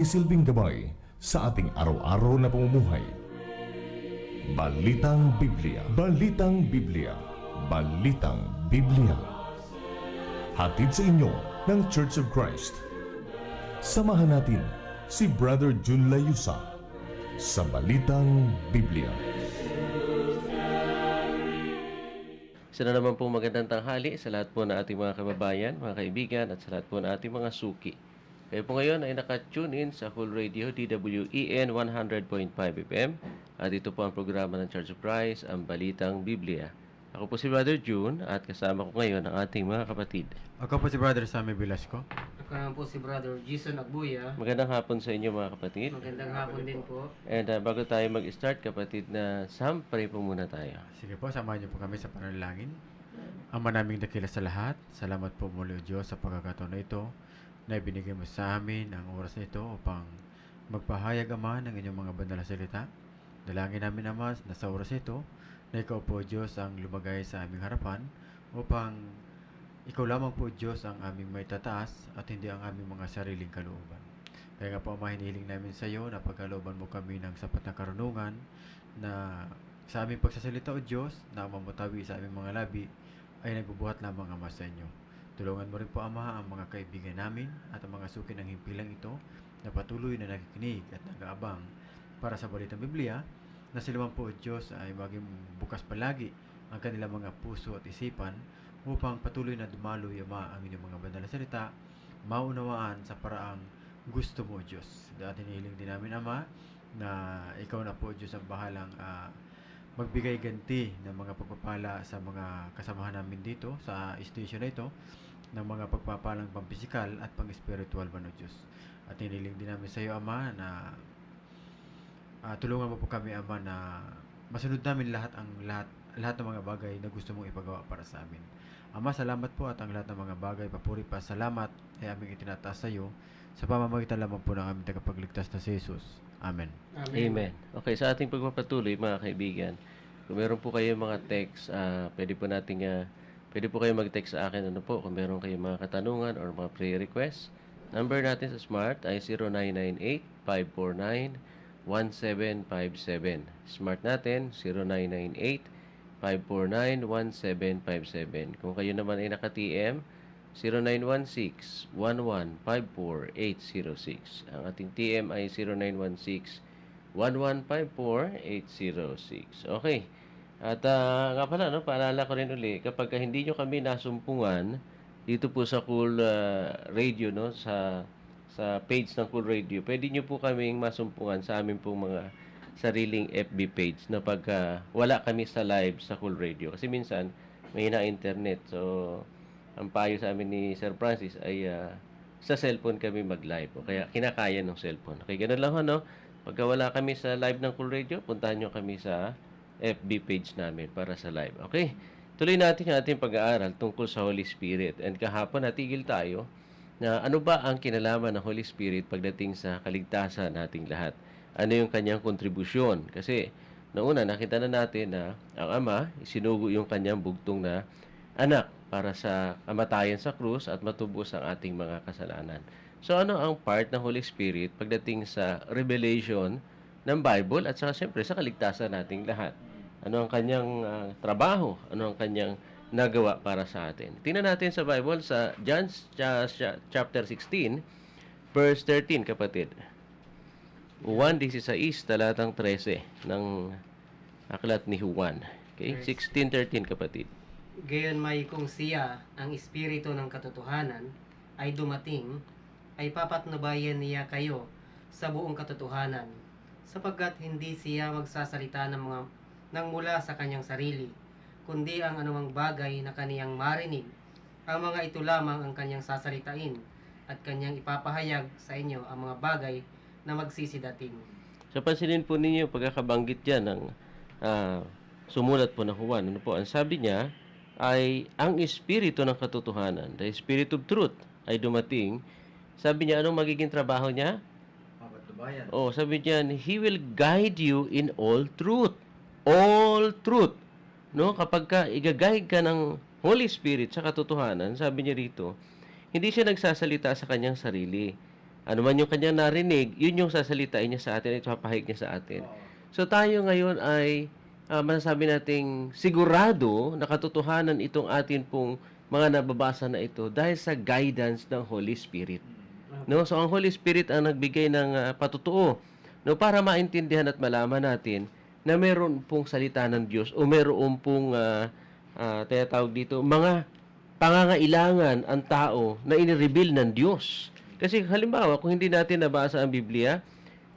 Silbing gabay sa ating araw-araw na pamumuhay. Balitang Biblia. Balitang Biblia. Balitang Biblia. Hatid sa inyo ng Church of Christ. Samahan natin si Brother Jun Layusa sa Balitang Biblia. Isa na naman po magandang tanghali sa lahat po na ating mga kababayan, mga kaibigan, at sa lahat po na ating mga suki. Kayo po ngayon ay naka-tune in sa Cool Radio DWEN 100.5 FM at ito po ang programa ng Church of Christ, ang Balitang Biblia. Ako po si Brother June at kasama ko ngayon ang ating mga kapatid. Ako po si Brother Sammy Velasco. Ako naman po si Brother Jason Agbuya. Magandang hapon sa inyo mga kapatid. Magandang hapon din po. And bago tayo mag-start kapatid na Sam, pray po muna tayo. Sige po, samahan niyo po kami sa panalangin. Ama naming dakila sa lahat, salamat po muli o Diyos sa pagkakataon na ito na ibinigay mo sa amin ang oras na ito upang magpahayag, Ama, ng inyong mga banal na salita. Dalangin namin, Ama, na sa oras ito na ikaw po, Diyos, ang lumagay sa aming harapan upang ikaw lamang po, Diyos, ang aming may tataas at hindi ang aming mga sariling kalooban. Kaya nga po, Ama, hinihiling namin sa iyo na pagkalooban mo kami ng sapat na karunungan na sa aming pagsasalita, O Diyos, na mamutawi sa aming mga labi ay nagbubuhat lamang, Ama, sa inyo. Tulungan mo rin po, Ama, ang mga kaibigan namin at ang mga suki ng himpilang ito na patuloy na nakikinig at nag-aabang para sa Balitang Biblia na sila man po, Diyos, ay maging bukas palagi ang kanilang mga puso at isipan upang patuloy na dumaloy, Ama, ang inyong mga banal na salita, maunawaan sa paraang gusto mo, Diyos. Dahil hinihiling din namin, Ama, na ikaw na po, Diyos, ang bahalang magbigay ganti ng mga pagpapala sa mga kasamahan namin dito sa station na ito ng mga pagpapalang pampisikal at pang-spiritual man o Diyos. At hinihiling din namin sa iyo, Ama, na tulungan mo po kami, Ama, na masunod namin lahat ng mga bagay na gusto mong ipagawa para sa amin. Ama, salamat po at ang lahat ng mga bagay, papuri pa, salamat ay aming itinataas sa iyo sa pamamagitan lamang po ng aming tagapagligtas na si Jesus. Amen. Amen. Okay, sa ating pagpapatuloy mga kaibigan, kung meron po kayo mga text, pwede po kayo mag-text sa akin kung meron kayo mga katanungan or mga prayer requests. Number natin sa Smart ay 0998-549-1757. Smart natin 0998-549-1757. Kung kayo naman ay naka-TM, 0916-1154-806. Ang ating TM ay 0916-1154-806. Okay. At nga pala, paalala ko rin uli, kapag hindi nyo kami nasumpungan dito po sa Cool Radio, sa page ng Cool Radio, pwede nyo po kaming masumpungan sa amin pong mga sariling FB page na pagka wala kami sa live sa Cool Radio. Kasi minsan, may na-internet. So, ang payo sa amin ni Sir Francis ay sa cellphone kami mag-live. O kaya kinakaya ng cellphone. Okay, ganun lang Pagka wala kami sa live ng Cool Radio, puntahan nyo kami sa FB page namin para sa live. Okay, tuloy natin ang ating pag-aaral tungkol sa Holy Spirit. And kahapon natigil tayo na ano ba ang kinalaman ng Holy Spirit pagdating sa kaligtasan nating lahat. Ano yung kanyang kontribusyon? Kasi noong una nakita na natin na ang Ama isinugo yung kanyang bugtong na anak para sa kamatayan sa krus at matubos ang ating mga kasalanan. So ano ang part ng Holy Spirit pagdating sa revelation ng Bible at siyempre sa kaligtasan nating lahat? Ano ang kanyang trabaho? Ano ang kanyang nagawa para sa atin? Tingnan natin sa Bible sa John chapter 16 verse 13, kapatid. 1:16 talatang 13 ng aklat ni Juan. Okay? 16:13, kapatid. Gayon may kung siya, ang espiritu ng katotohanan, ay dumating, ay papatnubayan niya kayo sa buong katotohanan, sapagkat hindi siya magsasalita ng mula sa kanyang sarili, kundi ang anumang bagay na kaniyang marinig. Ang mga ito lamang ang kanyang sasalitain, at kanyang ipapahayag sa inyo ang mga bagay na magsisidating. So, pansinin po ninyo pagkakabanggit dyan ng sumulat po ng Juan. Ang sabi niya ay ang espiritu ng katotohanan, the spirit of truth, ay dumating. Sabi niya, anong magiging trabaho niya? Papatnubayan. Sabi niya, He will guide you in all truth. All truth. Kapag i-guide ka ng Holy Spirit sa katotohanan, sabi niya rito, hindi siya nagsasalita sa kanyang sarili. Ano man yung kanyang narinig, yun yung sasalitain niya sa atin at papahayag niya sa atin. So tayo ngayon ay masasabi nating sigurado na katotohanan itong atin pong mga nababasa na ito dahil sa guidance ng Holy Spirit. No? So ang Holy Spirit ang nagbigay ng patutuo, no, para maintindihan at malaman natin na meron pong salita ng Diyos o meron pong tinatawag dito mga pangangailangan ang tao na inireveal ng Diyos. Kasi halimbawa, kung hindi natin nabasa ang Biblia,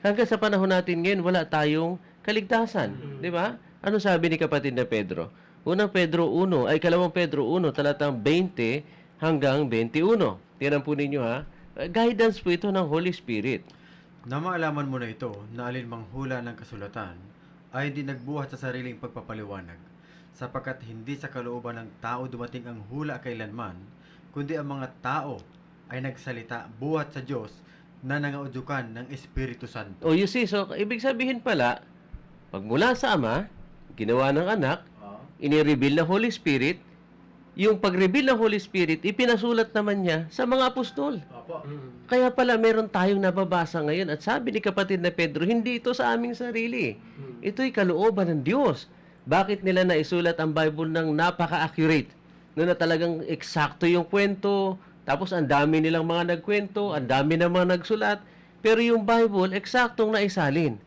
hanggang sa panahon natin ngayon, wala tayong kaligtasan. Di ba? Ano sabi ni kapatid na Pedro? Unang Pedro 1, ay kalawang Pedro 1, talatang 20 hanggang 21. Tingnan po ninyo ha. Guidance po ito ng Holy Spirit. Na maalaman mo na ito, na alinmang hula ng kasulatan ay hindi nagbuhat sa sariling pagpapaliwanag, sapagkat hindi sa kalooban ng tao dumating ang hula kailanman, kundi ang mga tao ay nagsalita buhat sa Diyos na nangaudyukan ng Espiritu Santo. O you see, so ibig sabihin pala, pagmula sa Ama, ginawa ng Anak, inireveal ng Holy Spirit, yung pag-reveal ng Holy Spirit, ipinasulat naman niya sa mga apostol. Kaya pala meron tayong nababasa ngayon at sabi ni kapatid na Pedro, hindi ito sa aming sarili. Ito'y kalooban ng Diyos. Bakit nila naisulat ang Bible ng napaka-accurate? No, na talagang eksakto yung kwento, tapos ang dami nilang mga nagkwento, ang dami ng mga nagsulat, pero yung Bible, eksaktong naisalin.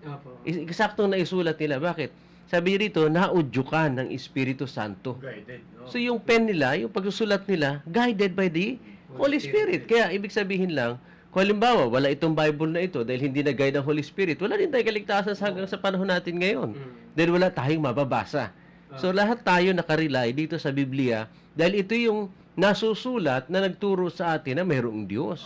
Eksaktong naisulat nila. Bakit? Sabi niya dito, naudyukan ng Espiritu Santo. Guided, no? So yung pen nila, yung pagsusulat nila, guided by the Holy Spirit. Kaya ibig sabihin lang, kung halimbawa, wala itong Bible na ito dahil hindi na-guide ng Holy Spirit, wala din tayong kaligtasan hanggang sa panahon natin ngayon. Dahil wala tayong mababasa. So lahat tayo nakarely dito sa Biblia dahil ito yung nasusulat na nagturo sa atin na mayroong Diyos.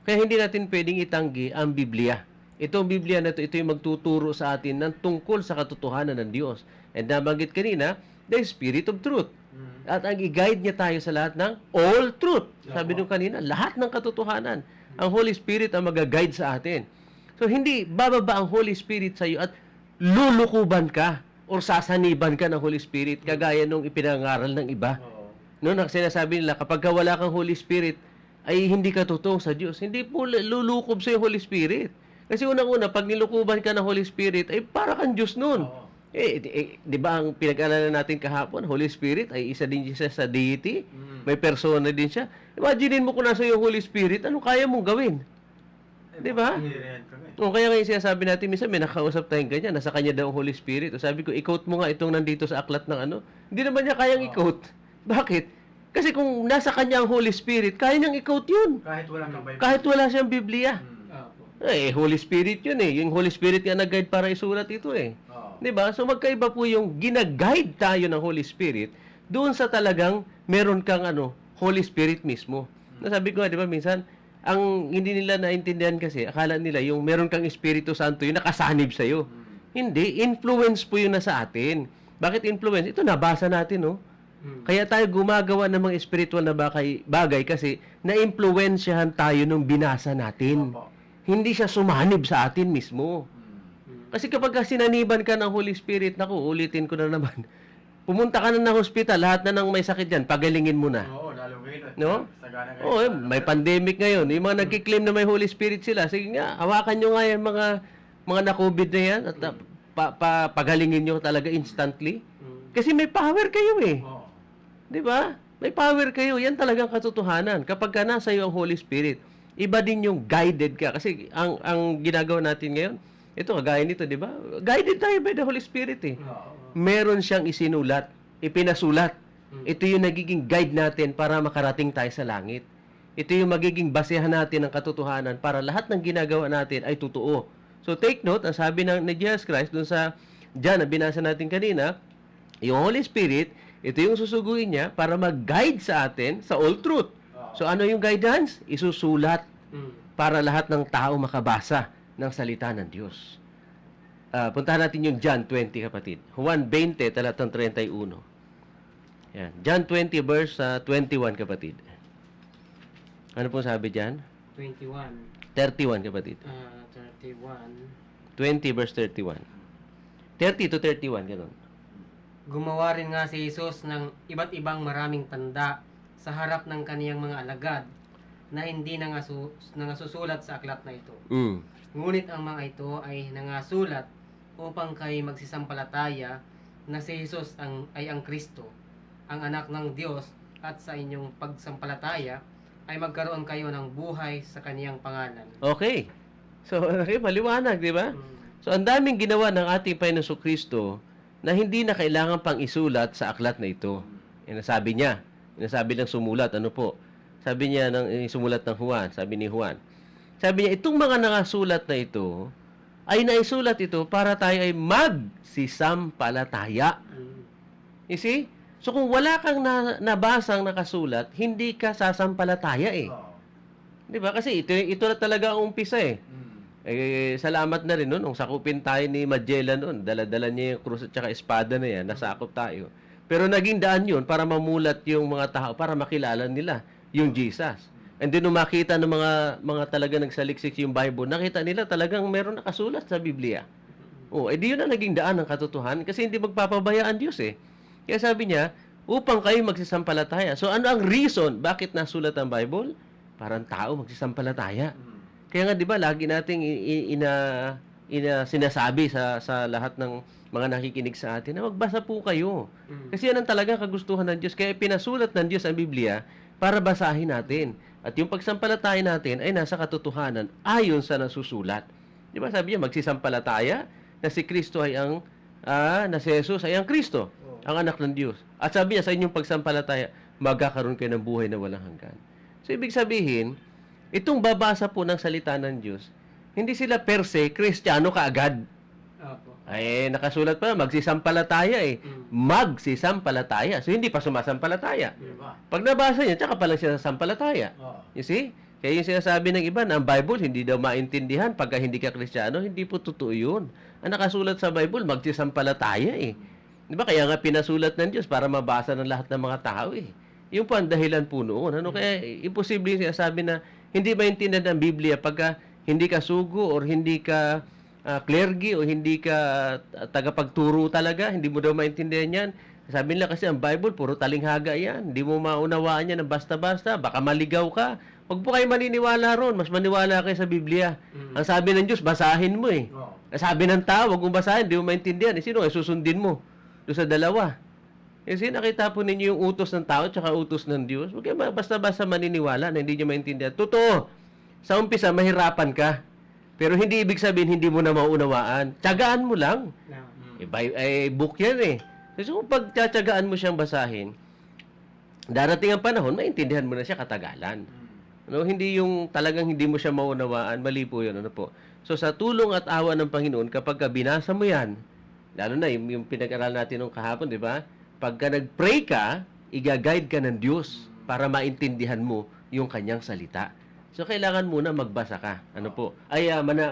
Kaya hindi natin pwedeng itanggi ang Biblia. Itong Biblia na ito yung magtuturo sa atin ng tungkol sa katotohanan ng Diyos. And nabanggit kanina, the Spirit of Truth. At ang i-guide niya tayo sa lahat ng all truth. Sabi nung kanina, lahat ng katotohanan. Ang Holy Spirit ang mag-guide sa atin. So hindi bababa ang Holy Spirit sa iyo at lulukuban ka o sasaniban ka ng Holy Spirit kagaya nung ipinangaral ng iba. No, sinasabi nila, kapag wala kang Holy Spirit, ay hindi ka totoong sa Diyos. Hindi po lulukob sa Holy Spirit. Kasi unang-una, pag nilukuban ka ng Holy Spirit, ay para kang Diyos nun. Di ba ang pinag-alalan natin kahapon, Holy Spirit ay isa din siya sa deity. May persona din siya. Imaginin mo kung nasa yung Holy Spirit, ano kaya mong gawin? Di ba? O kaya ngayon sinasabi natin, minsan may nakausap tayong ganyan, nasa kanya daw ang Holy Spirit. O sabi ko, i-quote mo nga itong nandito sa aklat ng ano. Hindi naman niya kayang i-quote. Bakit? Kasi kung nasa kanya ang Holy Spirit, kaya niyang i-quote yun. Kahit wala kang Bible. Kahit wala siyang Biblia. Holy Spirit yun eh. Yung Holy Spirit nga nag-guide para isulat ito eh. Diba? So magkaiba po yung gina-guide tayo ng Holy Spirit doon sa talagang meron kang Holy Spirit mismo. Nasabi ko nga, di ba, minsan, ang hindi nila naintindihan kasi, akala nila yung meron kang Espiritu Santo yung nakasanib sa'yo. Hindi, influence po yun na sa atin. Bakit influence? Ito nabasa natin, no? Kaya tayo gumagawa ng mga spiritual na bagay kasi na-impluwensyahan tayo nung binasa natin. Hindi siya sumanib sa atin mismo. Kasi kapag sinaniban ka ng Holy Spirit, naku, ulitin ko na naman. Pumunta ka na ng hospital, lahat na ng may sakit dyan, pagalingin mo na. Oo, lalo ngayon. No? Oo, may pandemic ngayon. Yung mga nagkiklaim na may Holy Spirit sila, sige nga, hawakan nyo nga yan mga na-COVID na yan at pagalingin nyo talaga instantly. Kasi may power kayo eh. Di ba? May power kayo. Yan talagang katotohanan. Kapag ka nasa iyo ang Holy Spirit, iba din yung guided ka. Kasi ang ginagawa natin ngayon, ito, kagaya nito, di ba? Guided tayo by the Holy Spirit eh. Meron siyang isinulat, ipinasulat. Ito yung nagiging guide natin para makarating tayo sa langit. Ito yung magiging basehan natin ng katotohanan para lahat ng ginagawa natin ay totoo. So take note, ang sabi ni Jesus Christ dun sa John na binasa natin kanina, yung Holy Spirit, ito yung susuguin niya para mag-guide sa atin sa all truth. So ano yung guidance? Isusulat para lahat ng tao makabasa ng salita ng Diyos. Puntahan natin yung John 20, kapatid. Juan 20, talatang 31. Yan. John 20, verse 21, kapatid. Ano pong sabi dyan? 21. 31, kapatid. 31. 20, verse 31. 30 to 31, ganun. Gumawa rin nga si Jesus ng iba't ibang maraming tanda sa harap ng kaniyang mga alagad na hindi nangasusulat sa aklat na ito. Mm. Ngunit ang mga ito ay nangasulat upang kayo magsisampalataya na si Jesus ay ang Kristo, ang anak ng Diyos, at sa inyong pagsampalataya ay magkaroon kayo ng buhay sa kaniyang pangalan. Okay. So, okay, maliwanag, di ba? Mm. So, ang daming ginawa ng ating Panginoon Kristo na hindi na kailangan pang isulat sa aklat na ito. Inasabi niya. Inasabi ng sumulat. Ano po? Sabi niya ng sumulat ng Juan. Sabi ni Juan. Sabi niya, itong mga nakasulat na ito, ay naisulat ito para tayo ay magsisampalataya. Mm. You see? So, kung wala kang nabasang nakasulat, hindi ka sasampalataya eh. Di ba? Kasi ito na talaga ang umpisa eh. Salamat na rin nun. Nung sakupin tayo ni Magellan nun, dala-dala niya yung krus at saka espada na yan, nasakop tayo. Pero naging daan yun para mamulat yung mga tao, para makilala nila yung Jesus. And then nung makita ng mga talaga nagsaliksik yung Bible, nakita nila talagang meron nakasulat sa Biblia. Di yun ang naging daan ng katotohanan kasi hindi magpapabayaan Diyos eh. Kaya sabi niya, upang kayo magsisampalataya. So ano ang reason bakit nasulat ang Bible? Parang tao magsisampalataya. Kaya nga 'di ba lagi nating sinasabi sa lahat ng mga nakikinig sa atin na magbasa po kayo. Kasi yan ang talagang kagustuhan ng Diyos. Kaya pinasulat ng Diyos ang Biblia para basahin natin. At yung pagsampalataya natin ay nasa katotohanan ayon sa nasusulat. 'Di ba sabi niya magsisampalataya na si Kristo ay na si Jesus ay ang Kristo, ang anak ng Diyos. At sabi niya sa inyong pagsampalataya, magkakaroon kayo ng buhay na walang hanggan. So ibig sabihin, itong babasa po ng salita ng Diyos, hindi sila per se Kristiyano kaagad. Opo. Ay nakasulat pa magsisampalataya eh. Magsisampalataya. So hindi pa sumasampalataya. Pag nabasa niya, tsaka pa lang siya sasampalataya. You see? Kaya yung sinasabi ng iba na ang Bible hindi daw maintindihan pagka hindi ka Kristiyano, hindi po totoo yun. Ang nakasulat sa Bible, magsisampalataya eh. Di ba? Kaya nga pinasulat ng Diyos para mabasa ng lahat ng mga tao eh. Yung po ang dahilan po noon. Kaya imposible yung sinasabi na hindi maintindihan ng Biblia pagka hindi ka sugo or hindi ka clergy o hindi ka tagapagturo talaga, hindi mo daw maintindihan yan. Sabi nila kasi ang Bible, puro talinghaga yan. Hindi mo maunawaan yan ng basta-basta. Baka maligaw ka. Huwag po kayo maniniwala ron. Mas maniwala kayo sa Biblia. Ang sabi ng Diyos, basahin mo eh. Ang sabi ng tao, huwag mong basahin, hindi mo maintindihan. Sino ay susundin mo? Doon sa dalawa. Kasi nakita po ninyo yung utos ng tao at utos ng Diyos. Huwag kayo basta-basta maniniwala na hindi nyo maintindihan. Totoo. Sa umpisa, mahirapan ka. Pero hindi ibig sabihin hindi mo na maunawaan. Tiyagaan mo lang. Book yan eh. So kung pagtsatsagaan mo siyang basahin, darating ang panahon, maintindihan mo na siya katagalan. Hindi yung talagang hindi mo siya maunawaan, mali po yun. So sa tulong at awa ng Panginoon, kapag binasa mo yan, lalo na yung pinag-aral natin nung kahapon, di ba? Pagka nag-pray ka, i-guide ka ng Diyos para maintindihan mo yung kanyang salita. So, kailangan muna magbasa ka.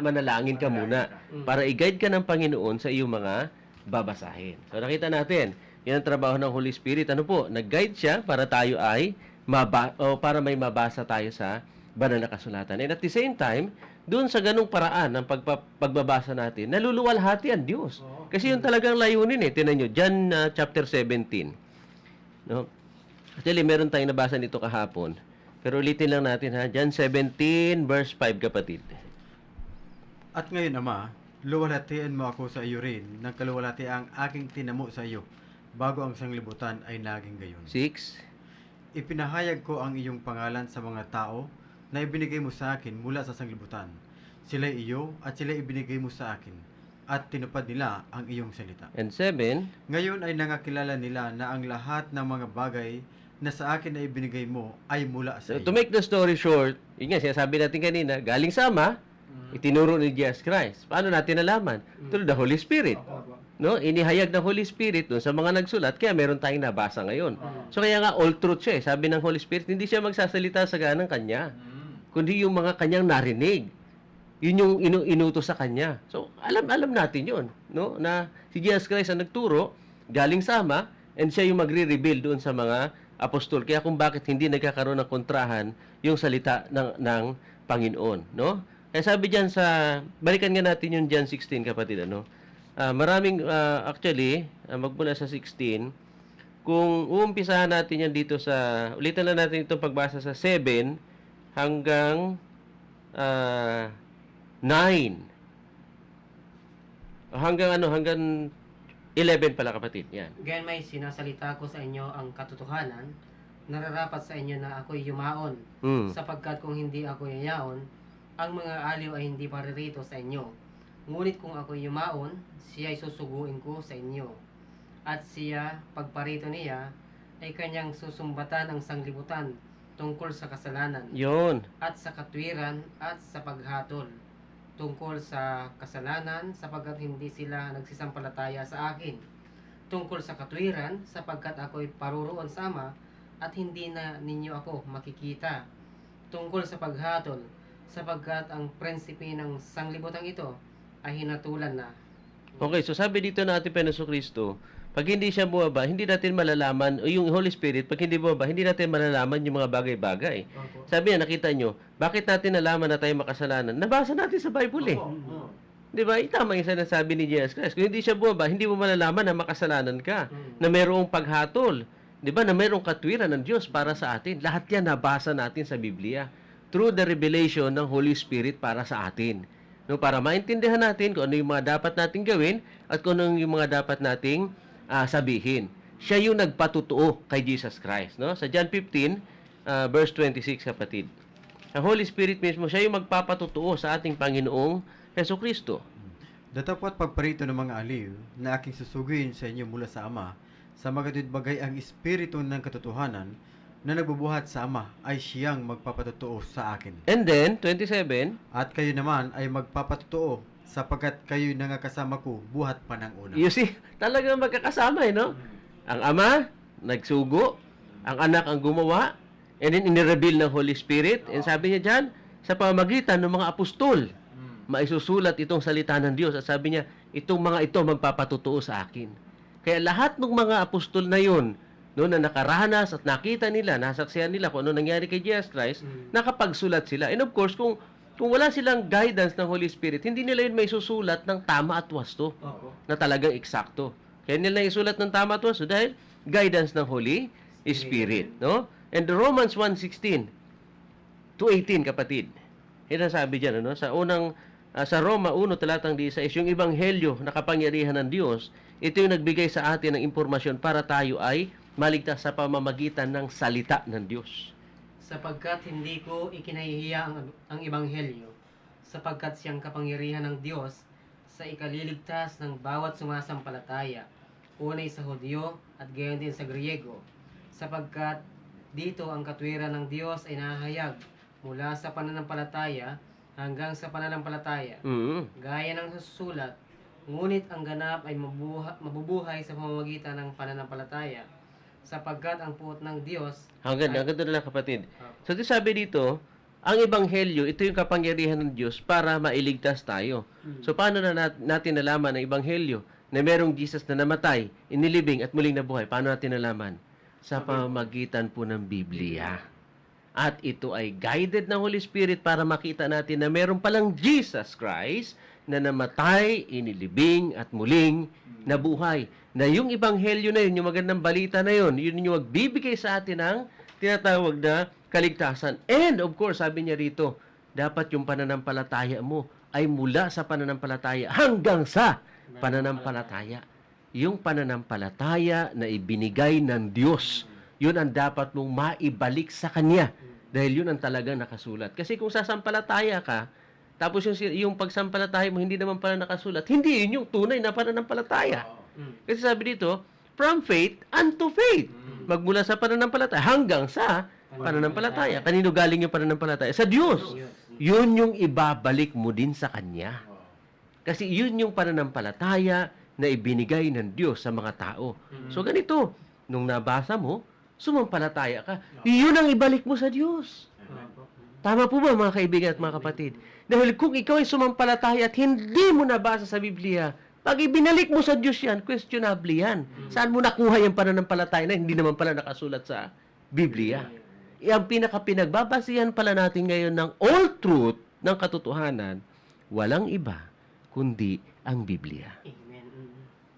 Manalangin ka muna para i-guide ka ng Panginoon sa iyong mga babasahin. So, nakita natin, yan ang trabaho ng Holy Spirit. Nag-guide siya para tayo ay para may mabasa tayo sa banal na kasulatan. And at the same time, doon sa ganung paraan ng pagbabasa natin, naluluwalhati ang Diyos. Kasi yun talagang layunin eh. Tingnan nyo, John chapter 17. Actually, meron tayong nabasa nito kahapon. Pero ulitin lang natin ha. John 17 verse 5 kapatid. At ngayon, Ama, luwalhatian mo ako sa iyo rin ng kaluwalhati ang aking tinamo sa iyo bago ang sanglibutan ay naging gayon. 6. Ipinahayag ko ang iyong pangalan sa mga tao na ibinigay mo sa akin mula sa sanglibutan. Sila'y iyo at sila'y ibinigay mo sa akin at tinupad nila ang iyong salita. And 7. Ngayon ay nangakilala nila na ang lahat ng mga bagay na sa akin na ibinigay mo ay mula sa iyo. To make the story short, yun nga, sinasabi natin kanina, galing sa Ama, itinuro ni Jesus Christ. Paano natin nalaman? Through the Holy Spirit. Inihayag ng Holy Spirit doon sa mga nagsulat, kaya meron tayong nabasa ngayon. So kaya nga, all truth siya. Sabi ng Holy Spirit, hindi siya magsasalita sa ganang kanya, kundi yung mga kanyang narinig. Yun yung inutos sa kanya. So, alam natin yun. Na si Jesus Christ ang nagturo, galing sa Ama, and siya yung magre-reveal doon sa mga apostol. Kaya kung bakit hindi nagkakaroon ng kontrahan yung salita ng Panginoon, Kaya sabi diyan balikan nga natin yung John 16 kapatid, maraming actually magmula sa 16, kung uumpisahan natin yan dito ulitan lang natin itong pagbasa sa 7 hanggang 9. Hanggang 11 pala kapatid. Yan. Gayon may sinasalita ko sa inyo ang katotohanan, nararapat sa inyo na ako'y yumaon, Mm. sapagkat kung hindi ako yayaon, ang mga aliw ay hindi paririto sa inyo. Ngunit kung ako'y yumaon, siya ay susuguin ko sa inyo. At siya, pagparito niya, ay kanyang susumbatan ang sanglibutan tungkol sa kasalanan, Yun. at sa katwiran, at sa paghatol. Tungkol sa kasalanan, sapagkat hindi sila nagsisampalataya sa akin. Tungkol sa katwiran, sapagkat ako'y paruroon sa Ama, at hindi na ninyo ako makikita. Tungkol sa paghatol, sapagkat ang prinsipe ng sanglibutang ito ay hinatulan na. Okay, so sabi dito na ating Panginoon Kristo, pag hindi siya bumaba, hindi natin malalaman, o yung Holy Spirit, pag hindi bumaba, hindi natin malalaman yung mga bagay-bagay. Opo. Sabi niya, nakita nyo, bakit natin nalaman na tayo makasalanan? Nabasa natin sa Bible eh. Di ba? Tama yung sinasabi ni Jesus Christ. Kung hindi siya bumaba, hindi mo malalaman na makasalanan ka, na mayroong paghatol, di ba? Na mayroong katwiran ng Diyos para sa atin. Lahat yan nabasa natin sa Biblia through the revelation ng Holy Spirit para sa atin. No, para maintindihan natin kung ano yung mga dapat nating gawin at kung ano yung mga dapat nating sabihin. Siya yung nagpatutuo kay Jesus Christ. No? Sa John 15, verse 26, kapatid. Ang Holy Spirit mismo, siya yung magpapatutuo sa ating Panginoong Hesukristo. Datapwat pagparito ng mga aliw na aking susuguin sa inyo mula sa Ama, sa magatid bagay ang Espiritu ng katotohanan na nagbubuhat sa Ama ay siyang magpapatutuo sa akin. And then, 27, At kayo naman ay magpapatutuo sapagkat kayo nangakasama ko buhat pa ng una. you see, talagang magkakasama no? Ang Ama, nagsugo, ang Anak ang gumawa, and then inireveal ng Holy Spirit, and sabi niya dyan, sa pamamagitan ng mga apostol, maisusulat itong salita ng Diyos, at sabi niya, itong mga ito magpapatutuo sa akin. Kaya lahat ng mga apostol na yun, no, na nakaranas at nakita nila, nasaksihan nila kung ano nangyari kay Jesus Christ, nakapagsulat sila. And of course, kung wala silang guidance ng Holy Spirit, hindi nila yun may susulat ng tama at wasto, Opo. na talagang eksakto. Kaya nila isulat ng tama at wasto dahil guidance ng Holy Spirit. No? And Romans 1:16 to 18, kapatid. Ito sabi dyan, ano? Sa Roma 1, talatang 16, yung ebanghelyo na kapangyarihan ng Diyos, ito yung nagbigay sa atin ng impormasyon para tayo ay maligtas sa pamamagitan ng salita ng Diyos. Sapagkat hindi ko ikinahihiya ang ebanghelyo, sapagkat siyang kapangyarihan ng Diyos sa ikaliligtas ng bawat sumasampalataya, unay sa Hudyo at gayon din sa Griego, sapagkat dito ang katwiran ng Diyos ay nahayag mula sa pananampalataya hanggang sa pananampalataya. Gaya ng susulat, ngunit ang ganap ay mabubuhay sa pamamagitan ng pananampalataya, sapagkat ang puot ng Diyos Hanggang doon lang, kapatid. So, ito sabi dito, ang ebanghelyo, ito yung kapangyarihan ng Diyos para mailigtas tayo. So, paano na natin nalaman ang ebanghelyo na merong Jesus na namatay, inilibing at muling nabuhay? Paano natin nalaman? Sa pamamagitan po ng Biblia. At ito ay guided ng Holy Spirit para makita natin na meron palang Jesus Christ na namatay, inilibing at muling nabuhay. Na yung ebanghelyo na yun, yung magandang balita na yun, yun yung magbibigay sa atin ng tinatawag na kaligtasan. And of course, sabi niya rito, dapat yung pananampalataya mo ay mula sa pananampalataya hanggang sa pananampalataya. Yung pananampalataya na ibinigay ng Diyos, yun ang dapat mong maibalik sa Kanya. Dahil yun ang talagang nakasulat. Kasi kung sasampalataya ka, tapos yung pagsampalataya mo hindi naman pala nakasulat, hindi yun yung tunay na pananampalataya. Kasi sabi dito, from faith unto faith. Magmula sa pananampalataya hanggang sa pananampalataya. Kanino galing yung pananampalataya? Sa Diyos. Yun yung ibabalik mo din sa Kanya. Kasi yun yung pananampalataya na ibinigay ng Diyos sa mga tao. So ganito, nung nabasa mo, sumampalataya ka. Yun ang ibalik mo sa Diyos. Tama po ba, mga kaibigan at mga kapatid? Dahil kung ikaw ay sumampalataya at hindi mo nabasa sa Biblia, pag ibinalik mo sa Diyos yan, questionable yan. Saan mo nakuha yung pananampalataya na hindi naman pala nakasulat sa Biblia? Ang pinaka-pinagbabasihan pala natin ngayon ng all truth, ng katotohanan, walang iba kundi ang Biblia. Amen.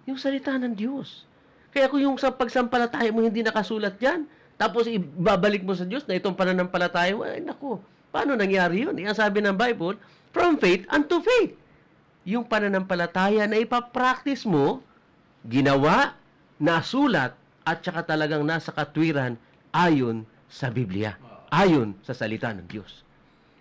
Yung salita ng Diyos. Kaya kung yung sa pagsampalataya mo hindi nakasulat yan, tapos ibabalik mo sa Diyos na itong pananampalataya mo, ay naku, Paano nangyari yun? Ang sabi ng Bible, from faith unto faith. Yung pananampalataya na ipapractice mo, ginawa, nasulat, at saka talagang nasa katwiran ayon sa Biblia. Ayon sa salita ng Diyos.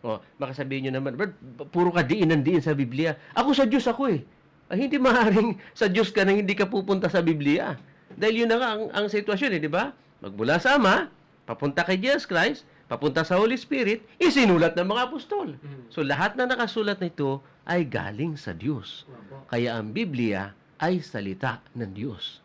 O, makasabihin nyo naman, "Brad, puro ka diin ng diin sa Biblia." Ako sa Diyos ako eh. Ay, hindi maaaring sa Diyos ka na hindi ka pupunta sa Biblia. Dahil yun na nga ang sitwasyon eh, di ba? Magmula sa Ama, papunta kay Jesus Christ, papunta sa Holy Spirit, isinulat ng mga apostol. So lahat na nakasulat nito ay galing sa Diyos. Kaya ang Biblia ay salita ng Diyos.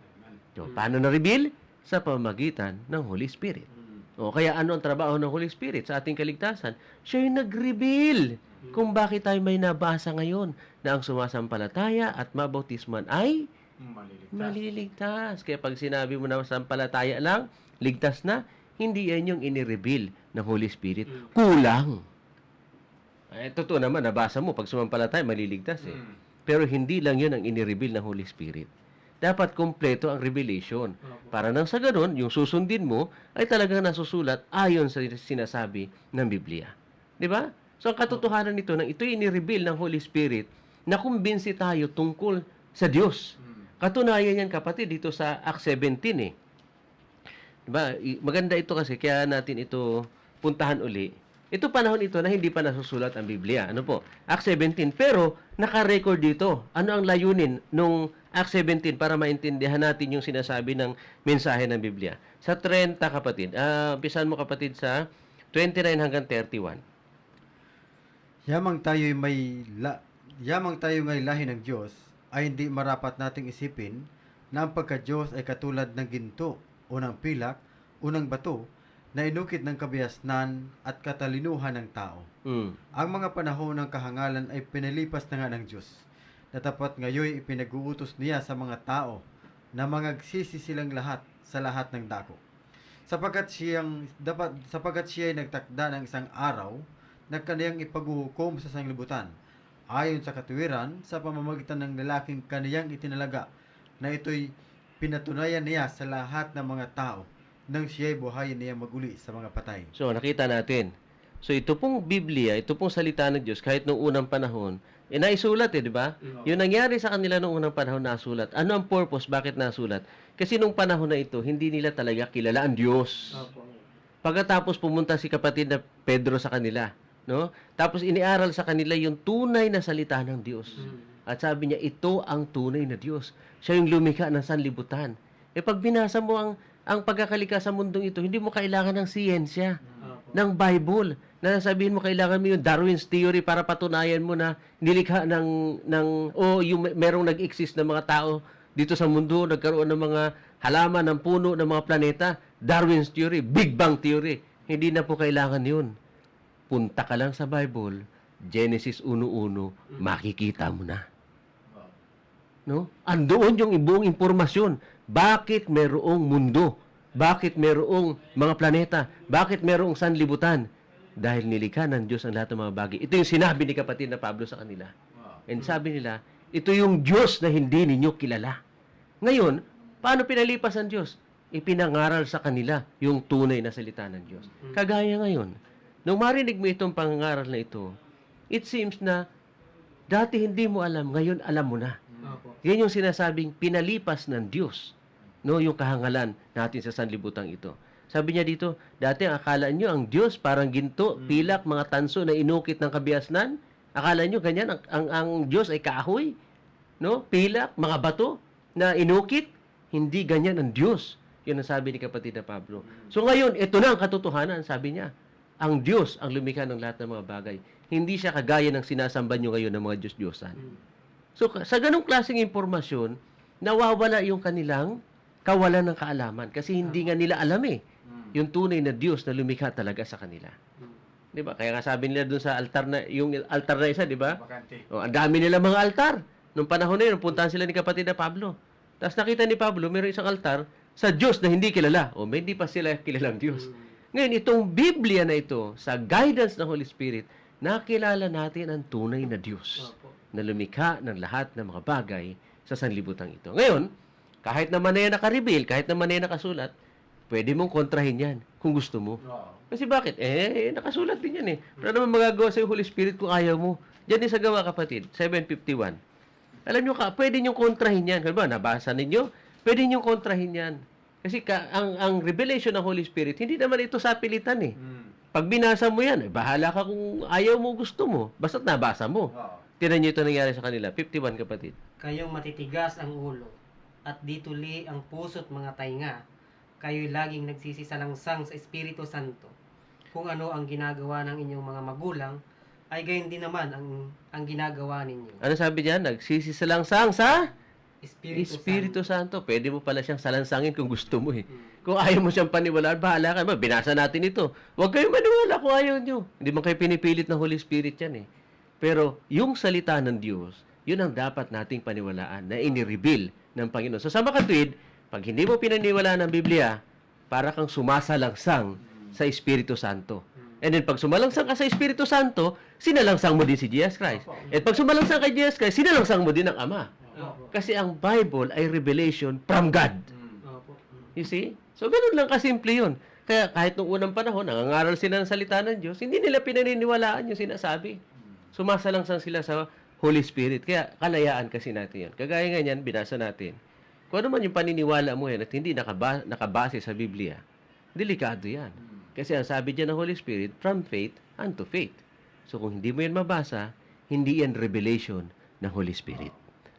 So, paano na-reveal? Sa pamamagitan ng Holy Spirit. O kaya ano ang trabaho ng Holy Spirit sa ating kaligtasan? Siya yung nag-reveal kung bakit tayo may nabasa ngayon na ang sumasampalataya at mabautisman ay maliligtas. Kaya pag sinabi mo na sampalataya lang, ligtas na, hindi yan yung inireveal ng Holy Spirit. Kulang. Totoo naman, nabasa mo, pag sumampalataya, maliligtas eh. Pero hindi lang yun ang inireveal ng Holy Spirit. Dapat kompleto ang revelation. Para nang sa ganun, yung susundin mo ay talagang nasusulat ayon sa sinasabi ng Biblia. Di ba? So, ang katotohanan nito, nang ito'y inireveal ng Holy Spirit, na kumbinsi tayo tungkol sa Diyos. Katunayan yan, kapatid, dito sa Acts 17 eh. Diba? Maganda ito kasi, kaya natin ito puntahan uli. Ito panahon ito na hindi pa nasusulat ang Biblia. Ano po? Acts 17. Pero, naka-record dito. Ano ang layunin nung Acts 17 para maintindihan natin yung sinasabi ng mensahe ng Biblia? Sa 30, kapatid. Umpisahan mo, kapatid, sa 29 hanggang 31. Yamang tayo ngay lahi ng Diyos, ay hindi marapat nating isipin na ang pagka-Diyos ay katulad ng ginto o ng pilak o ng bato na inukit ng kabihasnan at katalinuhan ng tao. Ang mga panahon ng kahangalan ay pinalipas na nga ng Diyos, na tapat ngayon ipinag-uutos niya sa mga tao na mangagsisi silang lahat sa lahat ng dako. Sapagkat siya ay nagtakda ng isang araw na kaniyang ipaghuhukom sa sanglibutan, ayon sa katuwiran sa pamamagitan ng lalaking kaniyang itinalaga, na ito'y pinatunayan niya sa lahat ng mga tao nang siya'y buhayin niya maguli sa mga patay. So, nakita natin. So, ito pong Biblia, ito pong salita ng Diyos, kahit noong unang panahon, naisulat di ba? Yung nangyari sa kanila noong unang panahon, nasulat. Ano ang purpose? Bakit nasulat? Kasi nung panahon na ito, hindi nila talaga kilala ang Diyos. Pagkatapos pumunta si kapatid na Pedro sa kanila, no? Tapos iniaral sa kanila yung tunay na salita ng Diyos. At sabi niya, ito ang tunay na Diyos. Siya yung lumikha ng sanlibutan. Pag binasa mo ang pagkakalikha sa mundong ito, hindi mo kailangan ng siyensya, ng Bible. Na sabihin mo, kailangan mo yung Darwin's theory para patunayan mo na nilikha yung merong nag-exist na mga tao dito sa mundo, nagkaroon ng mga halaman, ng puno, ng mga planeta. Darwin's theory, Big Bang theory. Hindi na po kailangan yun. Punta ka lang sa Bible, Genesis 1:1, makikita mo na. No? Andoon yung buong impormasyon. Bakit merong mundo? Bakit merong mga planeta? Bakit merong sanlibutan? Dahil nilikha ng Diyos ang lahat ng mga bagay. Ito yung sinabi ni kapatid na Pablo sa kanila. And sabi nila, ito yung Diyos na hindi ninyo kilala. Ngayon, paano pinalipas ang Diyos? Ipinangaral sa kanila yung tunay na salita ng Diyos. Kagaya ngayon, nung marinig mo itong pangangaral na ito, it seems na dati hindi mo alam, ngayon alam mo na. Yan yung sinasabing pinalipas ng Diyos, no, yung kahangalan natin sa sanlibutan ito. Sabi niya dito, dati ang akala nyo ang Diyos parang ginto, pilak, mga tanso na inukit ng kabihasnan. Akala nyo ganyan, ang Diyos ay kahoy, no, pilak, mga bato na inukit. Hindi ganyan ang Diyos. Yun ang sabi ni kapatid na Pablo. So ngayon, ito na ang katotohanan, sabi niya. Ang Diyos ang lumikha ng lahat ng mga bagay. Hindi siya kagaya ng sinasamba nyo ngayon ng mga Diyos-Diyosan. So, sa ganong klaseng impormasyon, nawawala yung kanilang kawalan ng kaalaman. Kasi hindi nga nila alam yung tunay na Diyos na lumikha talaga sa kanila. Di ba? Kaya nga sabi nila dun sa altar na, yung altar na isa, di ba? Ang dami nila mga altar. Nung panahon na yun, puntahan sila ni kapatid na Pablo. Tapos nakita ni Pablo, mayroong isang altar sa Diyos na hindi kilala. O, may hindi pa sila kilalang Diyos. Ngayon, itong Biblia na ito, sa guidance ng Holy Spirit, nakilala natin ang tunay na Diyos na lumikha ng lahat ng mga bagay sa sanlibutan ito. Ngayon, kahit naman na yan nakareveal, kahit naman na yan nakasulat, pwede mong kontrahin yan kung gusto mo. Kasi bakit? Nakasulat din yan eh. Wala naman magagawa sa Holy Spirit kung ayaw mo. Diyan din sa Gawa, kapatid, 7:51. Alam nyo pwede nyo kontrahin yan. Kaya ba, nabasa ninyo? Pwede nyo kontrahin yan. Kasi ang revelation ng Holy Spirit, hindi naman ito sa pilitan eh. Pag binasa mo yan, bahala ka kung ayaw mo, gusto mo. Basta't nabasa mo. Tinan nyo ito nangyari sa kanila. 51, kapatid. Kayong matitigas ang ulo, at dituli ang puso't mga tainga. Kayo'y laging nagsisisalangsang sa Espiritu Santo. Kung ano ang ginagawa ng inyong mga magulang, ay gayon din naman ang ginagawa ninyo. Ano sabi diyan? Nagsisisalangsang sa Espiritu Santo. Pwede mo pala siyang salansangin kung gusto mo eh. Kung ayaw mo siyang paniwalaan, bahala ka. Binasa natin ito. Huwag kayong maniwala kung ayaw nyo. Hindi man kayo pinipilit ng Holy Spirit yan eh. Pero yung salita ng Diyos, yun ang dapat nating paniwalaan na inireveal ng Panginoon. So sa makatwid, pag hindi mo pinaniwalaan ng Biblia, para kang sumasalangsang sa Espiritu Santo. And then pag sumalangsang ka sa Espiritu Santo, sinalangsang mo din si Jesus Christ. At pag sumalangsang kay Jesus Christ, sinalangsang mo din ang Ama. Kasi ang Bible ay revelation from God. You see? So ganun lang kasimple yun. Kaya kahit nung unang panahon, nangangaral sila ng salita ng Diyos, hindi nila pinaniniwalaan yung sinasabi. Sumasalangsang sila sa Holy Spirit. Kaya kalayaan kasi natin yun. Kagaya nga yan, binasa natin. Kung ano man yung paniniwala mo yan at hindi nakabase sa Biblia, delikado yan. Kasi ang sabi dyan ng Holy Spirit, from faith unto faith. So kung hindi mo yan mabasa, hindi yan revelation ng Holy Spirit.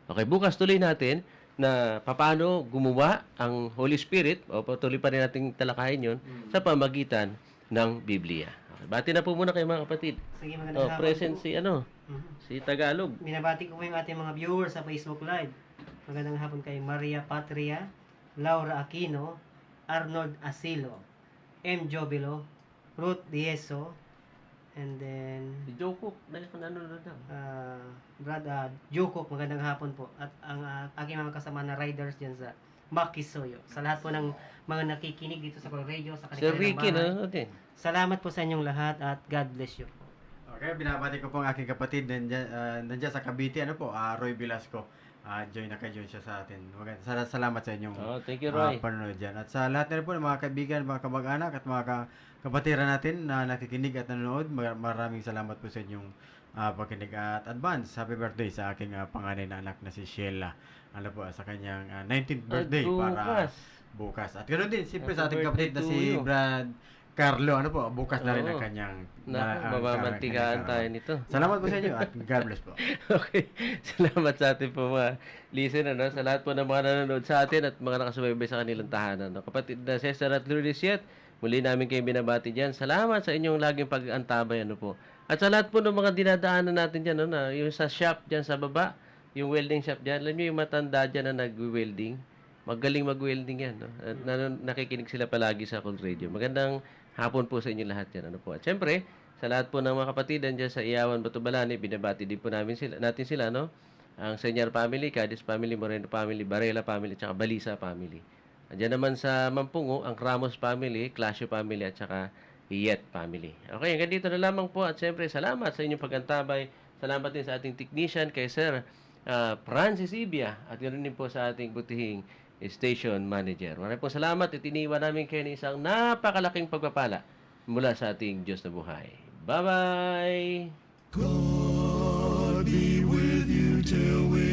Okay, bukas tuloy natin na paano gumawa ang Holy Spirit, o patuloy pa rin natin talakayin yun, sa pamagitan ng Biblia. Okay, bati na po muna kayo mga kapatid. Sige, magandang hapon Present po. si Tagalog. Binabati ko po yung ating mga viewers sa Facebook Live. Magandang hapon kay Maria Patria, Laura Aquino, Arnold Asilo, M. Jobilo, Ruth Dieso, and then Si Joko, nanonood daw. Brad Jukok, magandang hapon po. At ang aking mga kasama na riders dyan sa Makisoyo. Sa lahat po ng mga nakikinig dito sa radio, sa Si kanilang Ricky, bahay. nanonood din. Salamat po sa inyong lahat at God bless you. Okay, binabati ko po ang aking kapatid nandiyan sa Cavite, Roy Velasco. Naka-join siya sa atin. Salamat sa inyong Thank you, Roy. panonood dyan. At sa lahat na rin po ng mga kaibigan, mga kamag-anak at mga kapatiran natin na nakikinig at nanonood, maraming salamat po sa inyong pakinig at advance. Happy birthday sa aking panganay na anak na si Sheila. Sa kanyang 19th birthday para bukas. At ganoon din, siyempre sa Happy ating kapatid na birthday to si you. Brad Carlo, bukas na rin Oo. ang kanyang Mabamantikaan tayo nito. Salamat po sa inyo at God bless po. Okay. Salamat sa ating po mga listener, sa lahat po ng mga nanonood sa atin at mga nakasubaybay sa kanilang tahanan. Kapatid na Cesar at Lourdes Yet, muli namin kayong binabati dyan. Salamat sa inyong laging pag-antabay. Po. At sa lahat po ng mga dinadaanan natin dyan, yung sa shop dyan sa baba, yung welding shop dyan, alam nyo yung matanda dyan na nag-welding. Magaling mag-welding yan. At nakikinig sila palagi sa Cool Radio. Magandang hapon po sa inyo lahat yan. Po. At syempre, sa lahat po ng mga kapatid dyan sa Iyawan, Batubalani, binabati din po natin sila, ang Senyar family, Cadiz family, Moreno family, Barela family, at saka Balisa family. Andiyan naman sa Mampungo, ang Ramos family, Clasio family, at saka Iyet family. Okay, hanggang dito na lamang po. At syempre, salamat sa inyong pagantabay. Salamat din sa ating technician, kay Sir Francis Ibia, at ganoon din po sa ating butihing station manager. Maraming po salamat at iniwan namin kayo ng isang napakalaking pagpapala mula sa ating Diyos na buhay. Bye-bye! God be with you till we